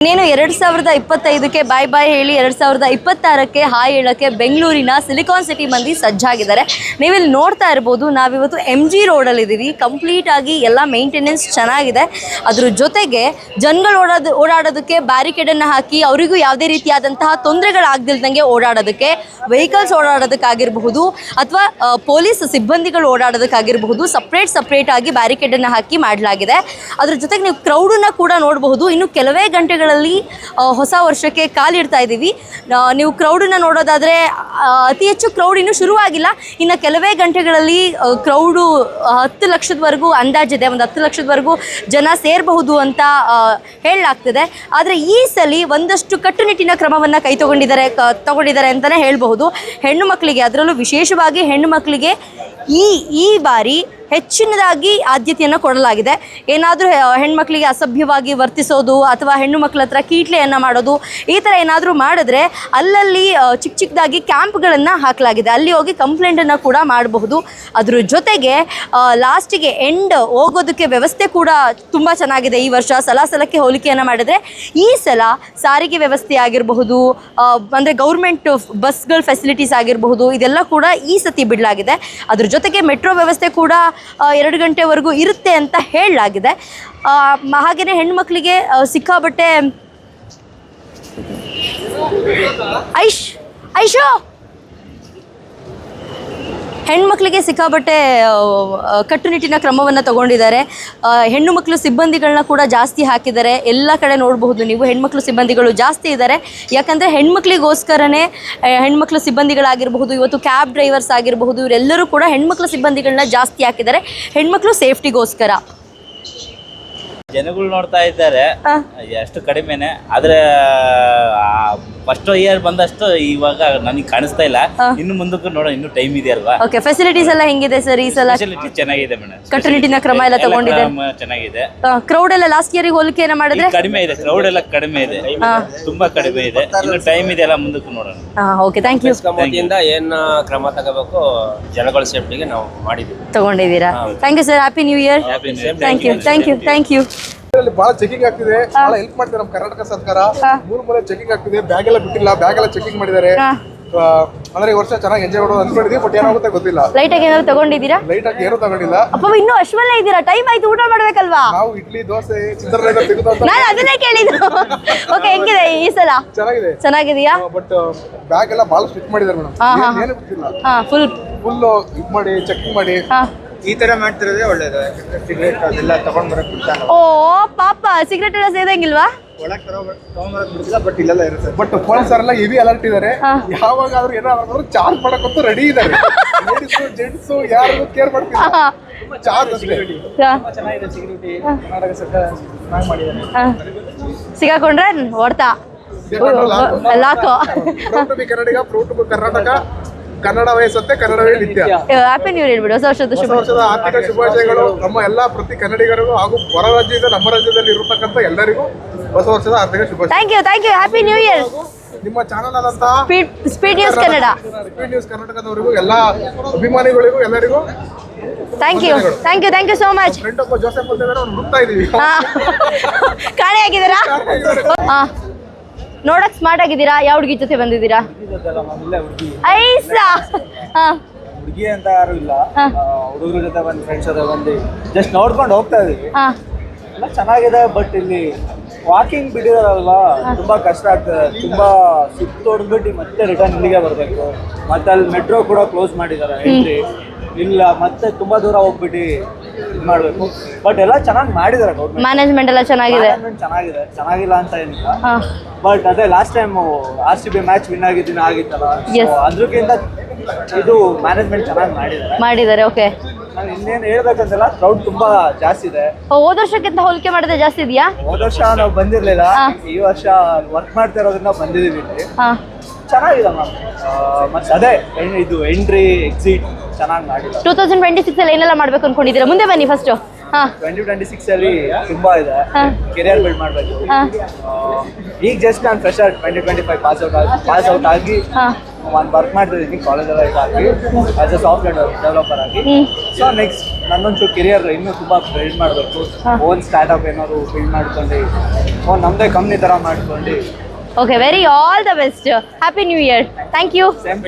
ಇನ್ನೇನು 2025ಕ್ಕೆ ಬಾಯ್ ಬಾಯ್ ಹೇಳಿ 2026ಕ್ಕೆ ಹಾಯ್ ಹೇಳೋಕ್ಕೆ ಬೆಂಗಳೂರಿನ ಸಿಲಿಕಾನ್ ಸಿಟಿ ಮಂದಿ ಸಜ್ಜಾಗಿದ್ದಾರೆ. ನೀವಿಲ್ಲಿ ನೋಡ್ತಾ ಇರ್ಬೋದು, ನಾವಿವತ್ತು MG ರೋಡಲ್ಲಿದ್ದೀವಿ. ಕಂಪ್ಲೀಟಾಗಿ ಎಲ್ಲ ಮೇಂಟೆನೆನ್ಸ್ ಚೆನ್ನಾಗಿದೆ. ಅದ್ರ ಜೊತೆಗೆ ಜನಗಳು ಓಡಾಡೋದಕ್ಕೆ ಬ್ಯಾರಿಕೇಡನ್ನು ಹಾಕಿ ಅವರಿಗೂ ಯಾವುದೇ ರೀತಿಯಾದಂತಹ ತೊಂದರೆಗಳಾಗದಿಲ್ದಂಗೆ ಓಡಾಡೋದಕ್ಕೆ, ವೆಹಿಕಲ್ಸ್ ಓಡಾಡೋದಕ್ಕಾಗಿರಬಹುದು ಅಥವಾ ಪೊಲೀಸ್ ಸಿಬ್ಬಂದಿಗಳು ಓಡಾಡೋದಕ್ಕಾಗಿರಬಹುದು ಸಪ್ರೇಟಾಗಿ ಬ್ಯಾರಿಕೇಡನ್ನು ಹಾಕಿ ಮಾಡಲಾಗಿದೆ. ಅದ್ರ ಜೊತೆಗೆ ನೀವು ಕ್ರೌಡನ್ನು ಕೂಡ ನೋಡಬಹುದು. ಇನ್ನು ಕೆಲವೇ ಗಂಟೆಗಳ ಹೊಸ ವರ್ಷಕ್ಕೆ ಕಾಲಿಡ್ತಾ ಇದ್ದೀವಿ. ನೀವು ಕ್ರೌಡನ್ನು ನೋಡೋದಾದರೆ ಅತಿ ಹೆಚ್ಚು ಕ್ರೌಡ್ ಇನ್ನೂ ಶುರುವಾಗಿಲ್ಲ. ಇನ್ನು ಕೆಲವೇ ಗಂಟೆಗಳಲ್ಲಿ ಕ್ರೌಡು 10 ಲಕ್ಷದವರೆಗೂ ಅಂದಾಜಿದೆ. ಒಂದು 10 ಲಕ್ಷದವರೆಗೂ ಜನ ಸೇರಬಹುದು ಅಂತ ಹೇಳಲಾಗ್ತಿದೆ. ಆದರೆ ಈ ಸಲ ಒಂದಷ್ಟು ಕಟ್ಟುನಿಟ್ಟಿನ ಕ್ರಮವನ್ನು ತಗೊಂಡಿದ್ದಾರೆ ಅಂತಲೇ ಹೇಳಬಹುದು. ಹೆಣ್ಣು ಮಕ್ಕಳಿಗೆ, ಅದರಲ್ಲೂ ವಿಶೇಷವಾಗಿ ಹೆಣ್ಣು ಮಕ್ಕಳಿಗೆ ಈ ಬಾರಿ ಹೆಚ್ಚಿನದಾಗಿ ಆದ್ಯತೆಯನ್ನು ಕೊಡಲಾಗಿದೆ. ಏನಾದರೂ ಹೆಣ್ಮಕ್ಳಿಗೆ ಅಸಭ್ಯವಾಗಿ ವರ್ತಿಸೋದು ಅಥವಾ ಹೆಣ್ಣು ಮಕ್ಕಳ ಹತ್ರ ಕೀಟ್ಲೆಯನ್ನು ಮಾಡೋದು, ಈ ಥರ ಏನಾದರೂ ಮಾಡಿದ್ರೆ ಅಲ್ಲಲ್ಲಿ ಚಿಕ್ಕದಾಗಿ ಕ್ಯಾಂಪ್ಗಳನ್ನು ಹಾಕಲಾಗಿದೆ. ಅಲ್ಲಿ ಹೋಗಿ ಕಂಪ್ಲೇಂಟನ್ನು ಕೂಡ ಮಾಡಬಹುದು. ಅದ್ರ ಜೊತೆಗೆ ಲಾಸ್ಟಿಗೆ ಹೋಗೋದಕ್ಕೆ ವ್ಯವಸ್ಥೆ ಕೂಡ ತುಂಬ ಚೆನ್ನಾಗಿದೆ. ಈ ವರ್ಷ ಸಲಕ್ಕೆ ಹೋಲಿಕೆಯನ್ನು ಮಾಡಿದರೆ ಈ ಸಲ ಸಾರಿಗೆ ವ್ಯವಸ್ಥೆ ಆಗಿರಬಹುದು, ಅಂದರೆ ಗೌರ್ಮೆಂಟ್ ಬಸ್ಗಳ ಫೆಸಿಲಿಟೀಸ್ ಆಗಿರಬಹುದು, ಇದೆಲ್ಲ ಕೂಡ ಈ ಸತಿ ಬಿಡಲಾಗಿದೆ. ಅದ್ರ ಜೊತೆಗೆ ಮೆಟ್ರೋ ವ್ಯವಸ್ಥೆ ಕೂಡ 2 ಗಂಟೆವರೆಗೂ ಇರುತ್ತೆ ಅಂತ ಹೇಳಲಾಗಿದೆ. ಹಾಗೆಯೇ ಹೆಣ್ಮಕ್ಳಿಗೆ ಸಿಕ್ಕಾಬಟ್ಟೆ ಹೆಣ್ಮಕ್ಳಿಗೆ ಸಿಕ್ಕಾಬಟ್ಟೆ ಕಟ್ಟುನಿಟ್ಟಿನ ಕ್ರಮವನ್ನು ತಗೊಂಡಿದ್ದಾರೆ. ಹೆಣ್ಣು ಮಕ್ಕಳು ಸಿಬ್ಬಂದಿಗಳನ್ನ ಕೂಡ ಜಾಸ್ತಿ ಹಾಕಿದ್ದಾರೆ. ಎಲ್ಲ ಕಡೆ ನೋಡಬಹುದು ನೀವು, ಹೆಣ್ಮಕ್ಳು ಸಿಬ್ಬಂದಿಗಳು ಜಾಸ್ತಿ ಇದ್ದಾರೆ. ಯಾಕಂದರೆ ಹೆಣ್ಮಕ್ಳಿಗೋಸ್ಕರನೇ ಹೆಣ್ಮಕ್ಳು ಸಿಬ್ಬಂದಿಗಳಾಗಿರಬಹುದು, ಇವತ್ತು ಕ್ಯಾಬ್ ಡ್ರೈವರ್ಸ್ ಆಗಿರಬಹುದು, ಇವರೆಲ್ಲರೂ ಕೂಡ ಹೆಣ್ಮಕ್ಳು ಸಿಬ್ಬಂದಿಗಳನ್ನ ಜಾಸ್ತಿ ಹಾಕಿದ್ದಾರೆ, ಹೆಣ್ಮಕ್ಳು ಸೇಫ್ಟಿಗೋಸ್ಕರ. ಜನಗಳು ನೋಡ್ತಾ ಇದ್ದಾರೆ, ಎಷ್ಟು ಕಡಿಮೆನೆ. ಆದ್ರೆ ಫಸ್ಟ್ ಇಯರ್ ಬಂದಷ್ಟು ಇವಾಗ ನನಗೆ ಕಾಣಿಸ್ತಾ ಇಲ್ಲ. ಇನ್ನು ಮುಂದಕ್ಕೆ ನೋಡೋಣ, ಇನ್ನು ಟೈಮ್ ಇದೆ ಅಲ್ವಾ. ಓಕೆ, ಫೆಸಿಲಿಟೀಸ್ ಎಲ್ಲ ಹೆಂಗಿದೆ ಸರ್ ಈ ಸಲ? ಫೆಸಿಲಿಟಿ ಚೆನ್ನಾಗಿದೆ ಮೇಡಮ್, ಕಟ್ಟುನಿಟ್ಟಿನ ಕ್ರಮ ಎಲ್ಲ ತಗೊಂಡಿದೆ, ಚೆನ್ನಾಗಿದೆ. ಕ್ರೌಡ್ ಎಲ್ಲ ಲಾಸ್ಟ್ ಇಯರ್ ಹೋಲಿಕೆಯನ್ನು ಮಾಡಿದ್ರೆ ಕಡಿಮೆ ಇದೆ, ಕ್ರೌಡ್ ಎಲ್ಲ ಕಡಿಮೆ ಇದೆ, ತುಂಬಾ ಕಡಿಮೆ ಇದೆ. ಇನ್ನು ಟೈಮ್ ಇದೆ, ಎಲ್ಲ ಮುಂದಕ್ಕೆ ನೋಡೋಣ. Okay, thank you. ಕಮಿಟಿಯಿಂದ ಏನು ಕ್ರಮ ತಗೋಬೇಕು ಜನಗಳ ಸೇಫ್ಟಿಗೆ ನಾವು ತಗೊಂಡಿದ್ದೀರಾ. Thank you sir, happy new year. Thank you. ಬಹಳ ಚೆಕಿಂಗ್ ಆಗ್ತಿದೆ, ಬಹಳ ಹೆಲ್ಪ್ ಮಾಡ್ತಾರೆ ನಮ್ಮ ಕರ್ನಾಟಕ ಸರ್ಕಾರ. ಮೂಲೆ ಚೆಕಿಂಗ್ ಆಗ್ತಿದೆ, ಬ್ಯಾಗ್ ಎಲ್ಲ ಬಿಟ್ಟಿಲ್ಲ, ಬ್ಯಾಗ್ ಎಲ್ಲ ಚೆಕಿಂಗ್ ಮಾಡಿದ್ದಾರೆ. ಅಂದ್ರೆ ಈ ವರ್ಷ ಚೆನ್ನಾಗಿ ಎಂಜಾಯ್ ಮಾಡೋದು ಅನ್ಕೊಂಡಿದೀವಿ, ಬಟ್ ಏನಾಗುತ್ತೆ ಗೊತ್ತಿಲ್ಲ. ಲೈಟ್ ಆಗಿ ಏನಾದ್ರು ತಗೊಂಡಿದ್ದೀರಾ? ಲೈಟ್ ಆಗಿ ಏನು ತಗೊಂಡಿಲ್ಲ. ಅಪ್ಪ, ಇನ್ನೂ ಅಶ್ವಲ್ಲೇ ಇದ್ದೀರಾ? ಟೈಮ್ ಆಯ್ತು, ಊಟ ಮಾಡ್ಬೇಕಲ್ವಾ? ನಾವು ಇಡ್ಲಿ ದೋಸೆ ಚಿತ್ರಾನ್ನ ತೆಗೆದು ನಾನು ಅದನ್ನೇ ಕೇಳಿದ್ದು. ಓಕೆ, ಹೆಂಗಿದೆ ಈ ಸಲ? ಚೆನ್ನಾಗಿದೆಯಾ? ಬಟ್ ಬ್ಯಾಗ್ ಎಲ್ಲ ಬಹಳ ಸ್ಟ್ರಿಕ್ಟ್ ಮಾಡಿದ್ದಾರೆ ಮೇಡಮ್, ಏನು ಗೊತ್ತಿಲ್ಲ. ಫುಲ್ ಇದು ಮಾಡಿ ಚೆಕಿಂಗ್ ಮಾಡಿ ಈ ತರ ಮಾಡ್ತಿರೋದೇ ಒಳ್ಳೇದು. ಸಿಗರೇಟ್ ಅದೆಲ್ಲ ತಗೊಂಡ್ ಬರಕ್ ಬಿಡ್ತಾನೆ. ಓ ಪಾಪ, ಸಿಗರೇಟ್ ಎಲ್ಲ ಸೇದಂಗಿಲ್ವಾ? ಒಳಗ್ ತಗೊಂಬರಕ್ ಬಿಡ್ತಿಲ್ಲ, ಬಟ್ ಇಲ್ಲೆಲ್ಲ ಇರುತ್ತೆ. ಬಟ್ ಪೊಲೀಸರೆಲ್ಲ ಹೆವಿ ಅಲರ್ಟ್ ಇದ್ದಾರೆ. ಯಾವಾಗಾದ್ರೂ ಏನಾದ್ರು ಚಾರ್ಜ್ ಮಾಡಕ್ಕಂತೂ ರೆಡಿ ಇದ್ದಾರೆ. ಲೇಡೀಸು ಜೆಂಟ್ಸು ಯಾರು ಕೇರ್ ಮಾಡ್ತಿಲ್ಲ, ಚಾರ್ಜ್ ಅಷ್ಟೇ. ಚೆನ್ನಾಗಿದೆ ಸೆಕ್ಯೂರಿಟಿ, ಕರ್ನಾಟಕ ಸರ್ಕಾರ ಚೆನ್ನಾಗಿ ಮಾಡಿದ್ದಾರೆ. ಸಿಗಾಕೊಂಡ್ರೆ ಹೊಡ್ತಾ ಲಾಕೋ. Proud to be Kannadiga, proud to be Karnataka. ಕನ್ನಡವೇ ಸತ್ಯ, ಕನ್ನಡವೇ ನಿತ್ಯ. Happy new year. ಹೊಸ ವರ್ಷದ ಆರ್ಥಿಕ ಶುಭಾಶಯಗಳು ನಮ್ಮ ಎಲ್ಲಾ ಪ್ರತಿ ಕನ್ನಡಿಗರಿಗೂ ಹಾಗೂ ಹೊರ ರಾಜ್ಯದಿಂದ ನಮ್ಮ ರಾಜ್ಯದಲ್ಲಿ ಇರತಕ್ಕಂತ ಎಲ್ಲರಿಗೂ ಹೊಸ ವರ್ಷದ ಆರ್ಥಿಕ ಶುಭಾಶಯ. Thank you. Happy new year. ನಿಮ್ಮ ಚಾನಲ್ ಆದಂತಹ speed news Kannada, speed news ಕರ್ನಾಟಕದವರಿಗೂ ಎಲ್ಲ ಅಭಿಮಾನಿಗಳಿಗೂ ಎಲ್ಲರಿಗೂ thank you so much. Friend ಒಬ್ಬ ಜೋಸೆಫ್ ಅಂತ ಇದ್ದಾರೆ, ಅವ್ನು ಹುಡುಕ್ತಾ ಇದೀವಿ. ಕಾಣೆ ಆಗಿದ್ದೀರಾ? ನೋಡಕ್ ಸ್ಮಾರ್ಟ್ ಆಗಿದ್ದೀರಾ. ಯಾವ ಹುಡುಗಿ ಜೊತೆ ಬಂದಿದ್ದೀರಾ? ಐಸಾ ಹುಡುಗಿ ಅಂತ ಯಾರು ಇಲ್ಲ, ಹುಡುಗರ ಜೊತೆ ಬಂದು ಫ್ರೆಂಡ್ಸ್ ಜೊತೆ ಬಂದು ಜಸ್ಟ್ ನೋಡ್ಕೊಂಡು ಹೋಗ್ತಾ ಇದೀವಿ. ಎಲ್ಲ ಚೆನ್ನಾಗಿದೆ, ಬಟ್ ಇಲ್ಲಿ ವಾಕಿಂಗ್ ಬಿಟ್ಟಿದಾರಲ್ವಾ, ತುಂಬಾ ಕಷ್ಟ ಆಗ್ತದೆ. ತುಂಬಾ ಸುತ್ತ ಹೊಡೆದ್ಬಿಟ್ಟು ಮತ್ತೆ ರಿಟರ್ನ್ ಇಲ್ಲಿಗೆ ಬರ್ಬೇಕು. ಮತ್ತೆ ಅಲ್ಲಿ ಮೆಟ್ರೋ ಕೂಡ ಕ್ಲೋಸ್ ಮಾಡಿದ್ದಾರೆ, ಎಂಟ್ರಿ ಇಲ್ಲ. ಮತ್ತೆ ತುಂಬಾ ದೂರ ಹೋಗ್ಬಿಟ್ಟು ಇದು ಮಾಡ್ಬೇಕು. ಬಟ್ ಎಲ್ಲ ಚೆನ್ನಾಗಿ ಮಾಡಿದ್ದಾರೆ, ಗೌರ್ಮೆಂಟ್ ಮ್ಯಾನೇಜ್ಮೆಂಟ್ ಎಲ್ಲ ಚೆನ್ನಾಗಿದೆ, ಚೆನ್ನಾಗಿಲ್ಲ ಅಂತ ಏನಿಲ್ಲ. ಬಟ್ ಅದೇ last time RCB match win ಆಗಿತ್ತಲ್ಲ, ಅದ್ರಕ್ಕಿಂತ ಇದು ಮ್ಯಾನೇಜ್ಮೆಂಟ್ ಚೆನ್ನಾಗಿ ಮಾಡಿದ್ದಾರೆ. ಓಕೆ, ನಾನು ಇನ್ನೇನು ಹೇಳ್ಬೇಕಂತಲ್ಲ, ಕ್ರೌಡ್ ತುಂಬಾ ಜಾಸ್ತಿ ಇದೆ. ಹೋದ ವರ್ಷಕ್ಕಿಂತ ಹೋಲಿಕೆ ಮಾಡಿದ್ರೆ ಜಾಸ್ತಿ ಇದೆಯಾ? ಹೋದ ವರ್ಷ ನಾವು ಬಂದಿರ್ಲಿಲ್ಲ, ಈ ವರ್ಷ ವರ್ಕ್ ಮಾಡ್ತಾ ಇರೋದ್ರಿಂದ ಬಂದಿದ್ದೀವಿ ಇಲ್ಲಿ. ಚೆನ್ನಾಗಿದೆ ಮ್ಯಾಮ್. ಮತ್ತೆ ಅದೇ ಇದು ಎಂಟ್ರಿ ಎಕ್ಸಿಟ್ ಚೆನ್ನಾಗಿ ಮಾಡಿಲ್ಲ. 2026 ಅಲ್ಲಿ ಏನೆಲ್ಲ ಮಾಡ್ಬೇಕು ಅನ್ಕೊಂಡಿದ್ದೀರಾ? ಮುಂದೆ ಬನ್ನಿ ಫಸ್ಟ್. 2026 ಅಲ್ಲಿ ತುಂಬಾ ಇದೆ, ಕೆರಿಯರ್ ಬಿಲ್ಡ್ ಮಾಡಬೇಕು. ಈಗ ಜಸ್ಟ್ ನಾನು ಫ್ರೆಶರ್ 2025 ಪಾಸ್ ಔಟ್ ಆಗಿ ಒಂದು ವರ್ಕ್ ಮಾಡ್ತಿದ್ದೀನಿ ಕಾಲೇಜೆಲ್ಲ ಇದಾಗಿ ಆಸ್ ಎ ಸಾಫ್ಟ್ವೇರ್ ಡೆವಲಪರ್ ಆಗಿ. ಸೊ ನೆಕ್ಸ್ಟ್ ನನ್ನೊಂಚೂರು ಕೆರಿಯರ್ ಇನ್ನೂ ತುಂಬ ಬಿಲ್ಡ್ ಮಾಡಬೇಕು. ಓನ್ ಸ್ಟಾರ್ಟಪ್ ಏನಾದ್ರು ಬಿಲ್ಡ್ ಮಾಡ್ಕೊಂಡು ನಮ್ಮದೇ ಕಂಪ್ನಿ ಥರ ಮಾಡ್ಕೊಂಡು. Okay, very all the best. Happy new year. Thank you. Same